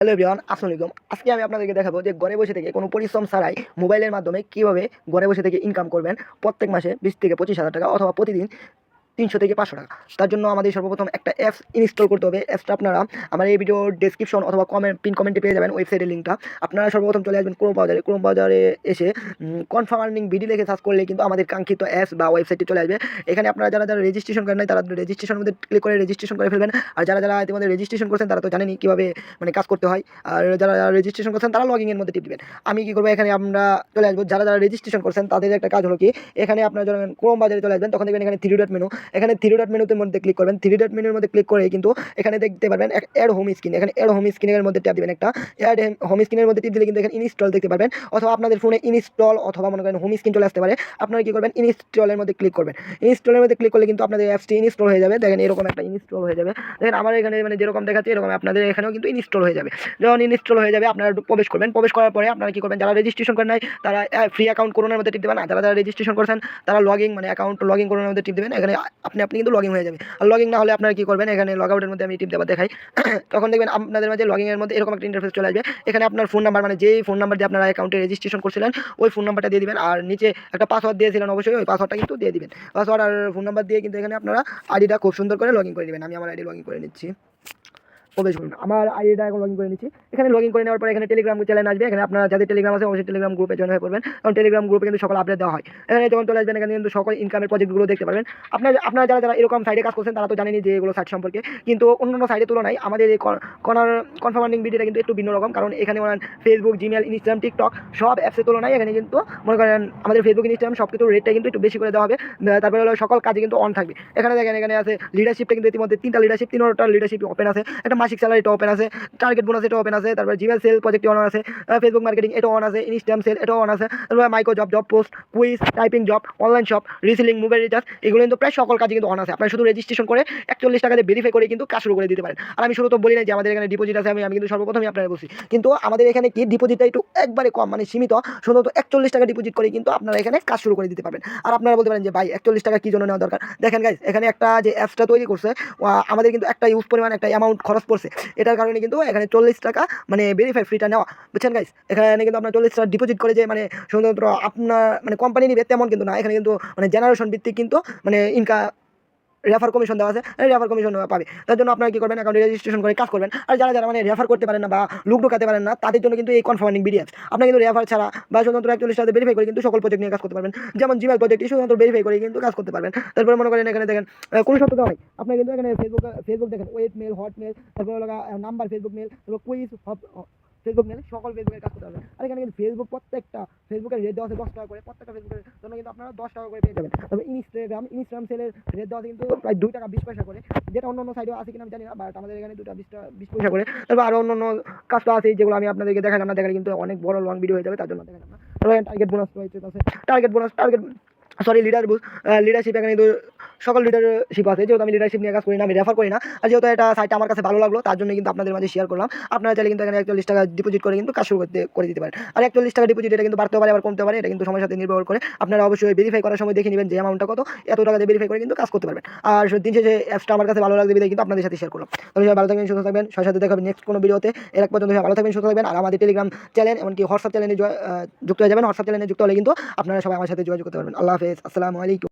Hello everyone, আসসালামু আলাইকুম। আজকে আমি আপনাদেরকে দেখাবো যে ঘরে বসে থেকে কোনো পরিশ্রম ছাড়াই মোবাইলের মাধ্যমে কিভাবে ঘরে বসে থেকে ইনকাম করবেন প্রত্যেক মাসে 20 থেকে 25 হাজার টাকা অথবা প্রতিদিন 300 থেকে 500 টাকা। তার জন্য আমাদের সর্বপ্রথম একটা অ্যাপস ইনস্টল করতে হবে। অ্যাপসটা আপনারা আমার এই ভিডিওর ডেসক্রিপশন অথবা কমেন্টে পেয়ে যাবেন ওয়েবসাইটের লিঙ্কটা। আপনারা সর্বপ্রথম চলে আসবেন ক্রোম ব্রাউজারে এসে কনফার্ম আর্নিং ভিডি লিখে সার্চ করলে কিন্তু আমাদের কাঙ্ক্ষিত অ্যাপস বা ওয়েবসাইটটি চলে আসবে। এখানে আপনারা যারা রেজিস্ট্রেশন করেন নাই তারা রেজিস্ট্রেশনের মধ্যে ক্লিক করে রেজিস্ট্রেশন করে ফেলবেন। আর যারা ইতিমধ্যে রেজিস্ট্রেশন করেছেন তারা তো জানেনই কীভাবে কাজ করতে হয়। আর যারা রেজিস্ট্রেশন করছেন তারা লগইনের মধ্যে টিপ দিবেন। আমি কী করবো, এখানে আমরা চলে আসবো। যারা রেজিস্ট্রেশন করছেন তাদের একটা কাজ হলো কি, এখানে আপনারা যখন ক্রোম বাজারে চলে আসবেন তখন দেখবেন এখানে থ্রি ডট মেনু। এখানে থ্রি ডট মেনুতে মধ্যে ক্লিক করবেন। থ্রি ডট মেনুর মধ্যে ক্লিক করে কিন্তু এখানে দেখতে পারবেন অ্যাড হোম স্ক্রিন। এখানে অ্যাড হোম স্ক্রিনের মধ্যে ট্যাপ দিবেন একটা। অ্যাড হোম স্ক্রিনের মধ্যে টিপ দিলে কিন্তু এখানে ইনস্টল দেখতে পারবেন, অথবা আপনাদের ফোনে ইনস্টল অথবা মনে করেন হোম স্ক্রিন চলে আসতে পারে। আপনারা কী করবেন, ইনস্টলের মধ্যে ক্লিক করবেন। ইনস্টলের মধ্যে ক্লিক করলে কিন্তু আপনাদের অ্যাপসটি ইনস্টল হয়ে যাবে। দেখেন এরকম একটা ইনস্টল হয়ে যাবে। দেখেন আমার এখানে যেরকম দেখাচ্ছে এরকম আপনাদের এখানেও কিন্তু ইনস্টল হয়ে যাবে। যখন ইনস্টল হয়ে যাবে আপনারা প্রবেশ করবেন। প্রবেশ করার পরে আপনারা কী করবেন, যারা রেজিস্ট্রেশন করেন নাই তারা ফ্রি অ্যাকাউন্ট করোনার মধ্যে টিপ দেবেন। আর যারা রেজিস্ট্রেশন করেছেন তারা অ্যাকাউন্ট লগইন করোনার মধ্যে টিপ দেবেন। এখানে আপনি কিন্তু লগইন হয়ে যাবে। আর লগইন না হলে আপনারা কী করবেন, এখানে লগ আউটের মধ্যে আমি টিপ দেওয়া দেখাই। তখন দেখবেন আপনাদের মাঝে লগইনের মধ্যে এরকম একটা ইন্টারফেস চলে আসবে। এখানে আপনার ফোন নাম্বার, যেই ফোন নাম্বার দিয়ে আপনারা অ্যাকাউন্টে রেজিস্ট্রেশন করছিলেন ওই ফোন নাম্বারটা দিয়ে দিবেন। আর নিচে একটা পাসওয়ার্ড দিয়েছিলেন, অবশ্যই ওই পাসওয়ার্ডটা কিন্তু দিয়ে দিবেন। পাসওয়ার্ড আর ফোন নাম্বার দিয়ে কিন্তু এখানে আপনারা আইডিটা খুব সুন্দর করে লগইন করে দিবেন। আমি আমার আইডি লগইন করে নিচ্ছি। প্রবেশ করুন। আমার আইডিটা এখন লগইন করে নিচ্ছি। এখানে লগইন করে নেওয়ার পরে এখানে টেলিগ্রাম চ্যানেল আসবে। এখানে আপনারা যাদের টেলিগ্রাম আছে অবশ্যই টেলিগ্রাম গ্রুপে জয়েন হয়ে পড়বেন, কারণ টেলিগ্রাম গ্রুপে কিন্তু সকল আপডেট দেওয়া হয়। এখানে যখন চলে আসবেন এখানে কিন্তু সকল ইনকামের প্রজেক্টগুলো দেখতে পারবেন। আপনারা যারা এরকম সাইডে কাজ করছেন তারা তো জানেনই যে এগুলো সাইট সম্পর্কে, কিন্তু অন্যান্য সাইডের তুলনায় আমাদের এই কনফার্ম আর্নিং ভিডিওটা কিন্তু একটু ভিন্ন রকম। কারণ এখানে ফেসবুক, জিমেল, ইনস্টাগ্রাম, টিকটক সব অ্যাপসের তুলনায় এখানে কিন্তু মনে করেন আমাদের ফেসবুক, ইনস্টাগ্রাম সব কিছু রেটটা কিন্তু একটু বেশি করে দেওয়া হবে। তারপরে হলো সকল কাজে কিন্তু অন থাকবে। এখানে দেখেন এখানে আছে লিডারশিপটা কিন্তু ইতিমধ্যে 3টা লিডারশিপ, 3টা লিডারশিপ ওপেন আছে। একটা মাসিক স্যালারিটা ওপেন আছে, টার্গেট বোনাস এটা ওপেন আছে, তারপরে জিমেল সেল প্রজেক্ট অন আছে, ফেসবুক মার্কেটিং এটা অন আছে, ইনস্টাগ্রাম সেল এটা অন আছে, তারপরে micro job post, quiz, typing job, online shop, reselling, mobile recharge এগুলো কিন্তু প্রায় সকল কাজে কিন্তু অন আছে। আপনারা শুধু রেজিস্ট্রেশন করে 41 টাকা দিয়ে ভেরিফাই করে কিন্তু কাজ শুরু করে দিতে পারেন। আর আমি শুরু তো বলি না যে আমাদের এখানে ডিপোজিট আছে, আমি কিন্তু সর্বপ্রথমই আপনারা বলছি, কিন্তু আমাদের এখানে কি ডিপোজিটটা একটু একবারে কম, সীমিত, শুধুমাত্র 41 টাকা ডিপোজিট করে কিন্তু আপনারা এখানে কাজ শুরু করে দিতে পারবেন। আর আপনারা বলতে পারেন যে ভাই 41 টাকা কি জন্য নেওয়া দরকার। দেখেন গাইস, এখানে একটা যে অ্যাপসটা তৈরি করছে আমাদের কিন্তু একটা ইউজ পরিমাণ একটা অ্যামাউন্ট খরচ পড়ছে। এটার কারণে কিন্তু এখানে 40 টাকা ভেরিফাই ফ্রিটা নেওয়া, বুঝছেন গাইস। এখানে কিন্তু আপনার 40 টাকা ডিপোজিট করে যে শুধুমাত্র আপনার কোম্পানি নিবে তেমন কিন্তু না। এখানে কিন্তু জেনারেশন ভিত্তিক কিন্তু ইনকাম রেফার কমিশন দেওয়া আছে, রেফার কমিশন পাবে। তার জন্য আপনারা কী করবেন, অ্যাকাউন্টে রেজিস্ট্রেশন করে কাজ করবেন। আর যারা রেফার করতে পারেন না বা লুক ঢোকাতে পারেন না তাদের জন্য কিন্তু এই কনফার্ম আর্নিং ভিডিও আপনারা কিন্তু রেফার ছাড়া বা শুধুমাত্র 41 টাকা ভেরিফাই করে কিন্তু সকল প্রজেক্ট নিয়ে কাজ করতে পারবেন। যেমন জিমেল প্রজেক্ট শুধুমাত্র ভেরিফাই করে কিন্তু কাজ করতে পারবেন। তারপরে মনে করেন এখানে দেখেন কোনো শর্ত দেওয়া নেই। আপনারা কিন্তু এখানে ফেসবুক দেখেন, ওয়েট মেল, হট মেল, তারপরে নাম্বার ফেসবুক মেল, তারপর কুইজ ফেসবুক মেলে সকল ফেসবুকের কাজ করতে পারবেন। আর এখানে কিন্তু প্রত্যেকটা ফেসবুকের রেট দেওয়া আছে 10 টাকা করে, প্রত্যেকটা ফেসবুকের জন্য কিন্তু আপনারা 10 টাকা করে পেয়ে যাবেন। তবে ইনস্টাগ্রাম সেলের রেট দেওয়া আছে কিন্তু প্রায় 2 টাকা 20 পয়সা করে, যেটা অন্য সাইডেও আছে কিনা আমি জানি না, বাট আমাদের এখানে 2 টাকা 20 পয়সা করে। তারপর আরও অন্য কাজ তো আছে যেগুলো আমি আপনাদেরকে দেখালাম না, দেখালে কিন্তু অনেক বড় লং ভিডিও হয়ে যাবে, তার জন্য দেখালাম না। টার্গেট বোনাস রয়েছে, লিডারশিপ এখানে কিন্তু সকল লিডারশিপ আছে। যেহেতু আমি লিডারশিপ নিয়ে কাজ করি না, আমি রেফার করি না, আর যেহেতু এটা সাইটটা আমার কাছে ভালো লাগলো তার জন্য কিন্তু আপনাদের মাঝে শেয়ার করলাম। আপনারা চাইলে কিন্তু এখানে 41 টাকা ডিপোজিট করে কিন্তু কাজ শুরু করে দিতে পারেন। আর 41 টাকা ডিপোজিট এটা কিন্তু বাড়তে পারে আবার কমতে পারে, এটা কিন্তু সময়ের সাথে নির্ভর করে। আপনারা অবশ্যই ভেরিফাই করার সময় দেখে নেবেন যে অ্যামাউন্টটা কত, এত টাকা দিয়ে ভেরিফাই করে কিন্তু কাজ করতে পারবেন। আর দিন শেষে অ্যাপসটা আমার কাছে ভালো লাগবে বিধায় কিন্তু আপনাদের সাথে শেয়ার করলাম। তাহলে সবাই ভালো থাকবেন, সুস্থ থাকবেন, সাথে দেখা হবে নেক্সট কোনো ভিডিওতে। এর এক পর্যন্ত ভালো থাকবেন, সুস্থ থাকবেন। আর আমাদের টেলিগ্রাম চ্যানেল এমনকি হোয়াটসঅ্যাপ চ্যানেলে যুক্ত হয়ে যাবেন। হোয়াটসঅ্যাপ চ্যানেলে যুক্ত হলে কিন্তু আপনারা সবাই আমার সাথে যোগাযোগ করতে পারবেন। আল্লাহ হাফেজ, আসসালামু আলাইকুম।